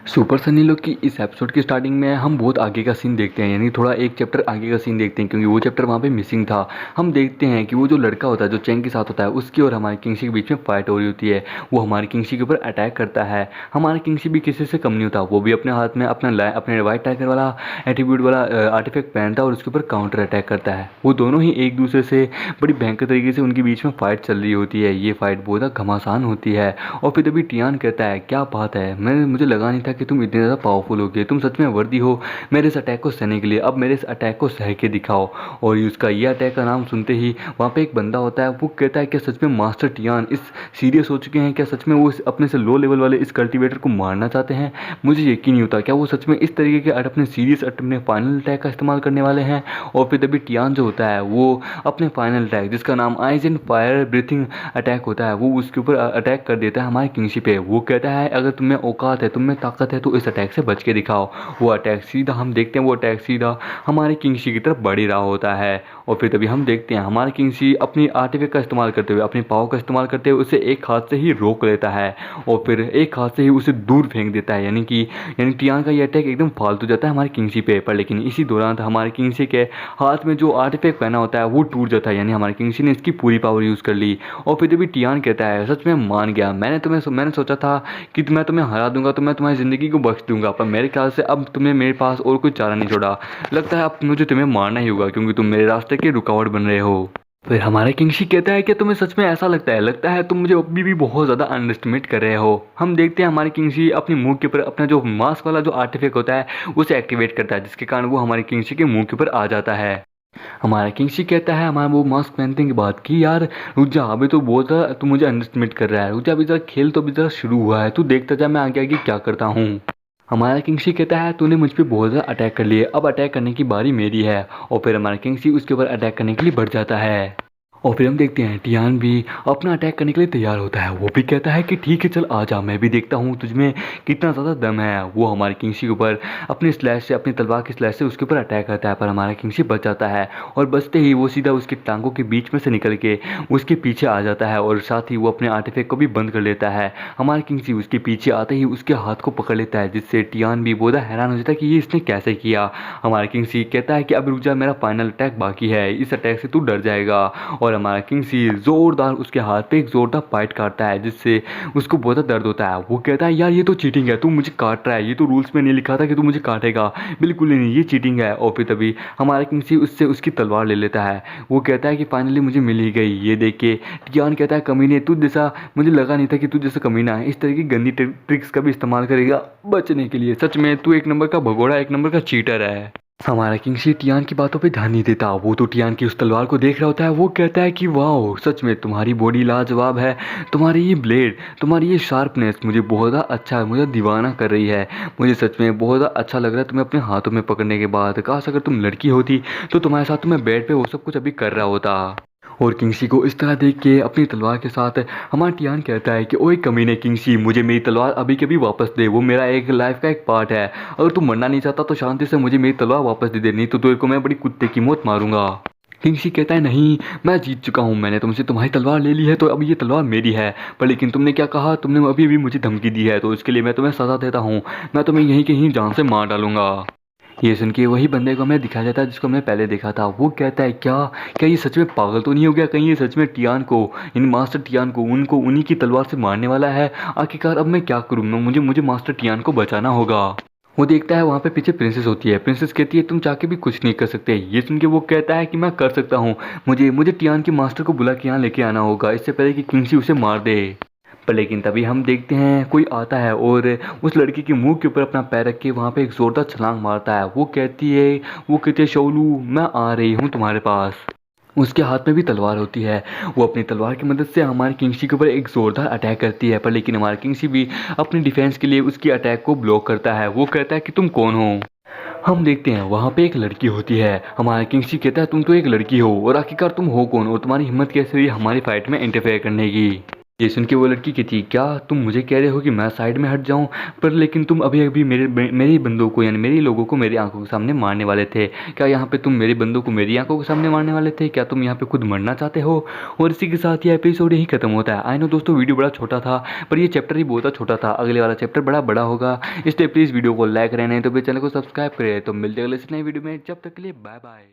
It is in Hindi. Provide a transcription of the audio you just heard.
सुपर सनी लोग की इस एपिसोड की स्टार्टिंग में हम बहुत आगे का सीन देखते हैं, यानी थोड़ा एक चैप्टर आगे का सीन देखते हैं क्योंकि वो चैप्टर वहाँ पे मिसिंग था। हम देखते हैं कि वो जो लड़का होता है जो चेंग के साथ होता है उसकी और हमारे किंगशी के बीच में फाइट हो रही होती है। वो हमारे किंगशी के ऊपर अटैक करता है। हमारे किंगशी भी किसी से कम नहीं होता, वो भी अपने हाथ में अपने वाइट टाइगर वाला एट्रीब्यूट वाला आर्टिफैक्ट पहनता है और उसके ऊपर काउंटर अटैक करता है। वो दोनों ही एक दूसरे से बड़ी भयंकर तरीके से उनके बीच में फाइट चल रही होती है। ये फाइट बहुत घमासान होती है और फिर तभी टियान कहता है, क्या बात है, मुझे लगा नहीं था कि तुम इतने ज़्यादा पावरफुल हो गए, तुम सच में वर्दी हो मेरे इस अटैक को सहने के लिए, अब मेरे इस अटैक को सह के दिखाओ। और उसका ये अटैक का नाम सुनते ही वहाँ पे एक बंदा होता है, वो कहता है क्या सच में मास्टर टियान इस सीरियस हो चुके हैं, क्या सच में वो अपने से लो लेवल वाले इस कल्टीवेटर को मारना चाहते हैं। मुझे यकीन नहीं होता, क्या वो सच में इस तरीके के अपने सीरियस अपने फाइनल अटैक का इस्तेमाल करने वाले हैं। और फिर तभी टियान जो होता है वो अपने फाइनल अटैक जिसका नाम eyes and fire breathing attack होता है वो उसके ऊपर अटैक कर देता है हमारे किंगशी पे। वो कहता है अगर तुम्हें औकात है, तुम्हें ताकत है तो इस अटैक से बच के दिखाओ। वो अटैक सीधा हम देखते हैं, वो अटैक सीधा हमारे किंगशी की तरफ बढ़ ही रहा होता है। और फिर तभी हम देखते हैं हमारे किंगशी अपनी आर्टिफैक्ट का इस्तेमाल करते हुए, अपनी पावर का इस्तेमाल करते हुए उसे एक हाथ से ही रोक लेता है और फिर एक हाथ से ही उसे दूर फेंक देता है। यानी टियान का ये अटैक एकदम फालतू जाता है हमारे किंगशी पे। पर लेकिन इसी दौरान हमारे किंगशी के हाथ में जो आर्टिफैक्ट पहना होता है वो टूट जाता है, यानी हमारे किंगशी ने इसकी पूरी पावर यूज़ कर ली। और फिर तभी टियान कहता है, सच में मान गया, मैंने सोचा था कि मैं तुम्हें हरा दूंगा तो मैं तुम्हारी ज़िंदगी को बख्श दूंगा, पर मेरे ख्याल से अब तुम्हें मेरे पास और कोई चारा नहीं छोड़ा। लगता है अब मुझे तुम्हें मारना ही होगा क्योंकि तुम मेरे रास्ते की रुकावट बन रहे हो। फिर हमारा किंगशी कहता है कि तुम्हें सच में ऐसा लगता है तुम मुझे अभी भी बहुत ज़्यादा अंडर एस्टिमेट कर रहे हो। हम देखते हैं हमारे किंगशी अपने मुंह के ऊपर अपना जो मास्क वाला जो आर्टिफैक्ट होता है उसे एक्टिवेट करता है, जिसके कारण वो हमारे किंगशी के मुंह के ऊपर आ जाता है। हमारा किंगशी कहता है हमारा वो मास्क पहनने के बाद कि यार रुक जा, अभी तो बहुत ज़्यादा तू मुझे अंडर एस्टिमेट कर रहा है, रुक जा, अभी ज़रा खेल तो अभी ज़रा शुरू हुआ है, तू देखता जा मैं आगे आगे क्या करता हूँ। हमारा किंगशी कहता है तूने मुझ पे बहुत ज़्यादा अटैक कर लिए, अब अटैक करने की बारी मेरी है। और फिर हमारा किंगशी उसके ऊपर अटैक करने के लिए बढ़ जाता है। और फिर हम देखते हैं टियान भी अपना अटैक करने के लिए तैयार होता है। वो भी कहता है कि ठीक है चल आ जा, मैं भी देखता हूँ तुझमें कितना ज़्यादा दम है। वो हमारे किंगशी के ऊपर अपनी स्लैश से, अपनी तलवार की स्लैश से उसके ऊपर अटैक करता है, पर हमारा किंगशी बच जाता है। और बचते ही वो सीधा उसकी टांगों के बीच में से निकल के उसके पीछे आ जाता है और साथ ही वो अपने आर्टिफैक्ट को भी बंद कर लेता है। हमारा किंगशी उसके पीछे आते ही उसके हाथ को पकड़ लेता है, जिससे टियान भी बहुत हैरान हो जाता है कि ये इसने कैसे किया। हमारा किंगशी कहता है कि अब रुक जा, मेरा फाइनल अटैक बाकी है, इस अटैक से तू डर जाएगा। और हमारा किंगशी जोरदार उसके हाथ पे एक जोरदार फाइट काटता है, जिससे उसको बहुत ज़्यादा दर्द होता है। वो कहता है यार ये तो चीटिंग है, तू मुझे काट रहा है, ये तो रूल्स में नहीं लिखा था कि तू मुझे काटेगा, बिल्कुल ही नहीं, ये चीटिंग है। और फिर तभी हमारा किंगशी उससे उसकी तलवार ले लेता है। वो कहता है कि फाइनली मुझे मिल ही गई। ये देख के टियान कहता है कमीने, तू जैसा मुझे लगा नहीं था कि तू जैसा कमीना है इस तरह की गंदी ट्रिक्स का भी इस्तेमाल करेगा बचने के लिए, सच में तू एक नंबर का भगोड़ा, एक नंबर का चीटर है। हमारा किंगशी टियान की बातों पे ध्यान नहीं देता, वो तो टियान की उस तलवार को देख रहा होता है। वो कहता है कि वाह सच में तुम्हारी बॉडी लाजवाब है, तुम्हारी ये ब्लेड, तुम्हारी ये शार्पनेस मुझे बहुत ज़्यादा अच्छा है, मुझे दीवाना कर रही है, मुझे सच में बहुत ज़्यादा अच्छा लग रहा है तुम्हें अपने हाथों में पकड़ने के बाद। काश अगर तुम लड़की होती तो तुम्हारे साथ तुम्हें बेड पे वो सब कुछ अभी कर रहा होता। और किंगशी को इस तरह देख के अपनी तलवार के साथ हमारा टियान कहता है कि ओए कमीने किंगशी, मुझे मेरी तलवार अभी के अभी वापस दे, वो मेरा एक लाइफ का एक पार्ट है, अगर तू मरना नहीं चाहता तो शांति से मुझे मेरी तलवार वापस दे दे, नहीं तो तेरे को मैं बड़ी कुत्ते की मौत मारूंगा। किंगशी कहता है नहीं, मैं जीत चुका हूँ, मैंने तुमसे तुम्हारी तलवार ले ली है तो अब ये तलवार मेरी है, पर लेकिन तुमने क्या कहा, तुमने अभी अभी मुझे धमकी दी है तो इसके लिए मैं तुम्हें सजा देता हूँ, मैं तुम्हें यहीं कहीं जान से मार डालूंगा। ये सुन के वही बंदे को हमें दिखाया जाता है जिसको हमने पहले देखा था। वो कहता है क्या क्या ये सच में पागल तो नहीं हो गया, कहीं ये सच में टियान को, इन मास्टर टियान को, उनको उन्हीं की तलवार से मारने वाला है। आखिरकार अब मैं क्या करूँ, मुझे मास्टर टियान को बचाना होगा। वो देखता है वहाँ पे पीछे प्रिंसेस होती है। प्रिंसेस कहती है तुम चाह के भी कुछ नहीं कर सकते। ये सुन के वो कहता है कि मैं कर सकता हूँ, मुझे टियान के मास्टर को बुला के यहाँ लेके आना होगा, इससे पहले कि किंगशी उसे मार दे। पर लेकिन तभी हम देखते हैं कोई आता है और उस लड़की के मुंह के ऊपर अपना पैर रख के वहाँ पे एक जोरदार छलांग मारता है। वो कहती है शोलू मैं आ रही हूँ तुम्हारे पास। उसके हाथ में भी तलवार होती है। वो अपनी तलवार की मदद से हमारे किंगशी के ऊपर एक जोरदार अटैक करती है, पर लेकिन हमारा किंगशी भी अपनी डिफेंस के लिए उसकी अटैक को ब्लॉक करता है। वो कहता है कि तुम कौन हो। हम देखते हैं वहाँ पे एक लड़की होती है। हमारा किंगशी कहता है तुम तो एक लड़की हो और आखिरकार तुम हो कौन और तुम्हारी हिम्मत कैसे हुई हमारी फाइट में इंटरफेयर करने की। ये सुन के वो लड़की कहती, क्या तुम मुझे कह रहे हो कि मैं साइड में हट जाऊं? पर लेकिन तुम अभी अभी मेरे ही बंदों को यानी मेरे ही लोगों को मेरी आंखों के सामने मारने वाले थे। क्या यहाँ पे तुम मेरे बंदों को मेरी आंखों के सामने मारने वाले थे? क्या तुम यहाँ पे खुद मरना चाहते हो? और इसी के साथ ये एपिसोड यही खत्म होता है। आई नो दोस्तों, वीडियो बड़ा छोटा था, पर ये चैप्टर ही बहुत छोटा था। अगले वाला चैप्टर बड़ा बड़ा होगा, इसलिए प्लीज़ वीडियो को लाइक रहना है तो फिर चैनल को सब्सक्राइब करें। तो मिलते हैं अगले नई वीडियो में, जब तक के लिए बाय बाय।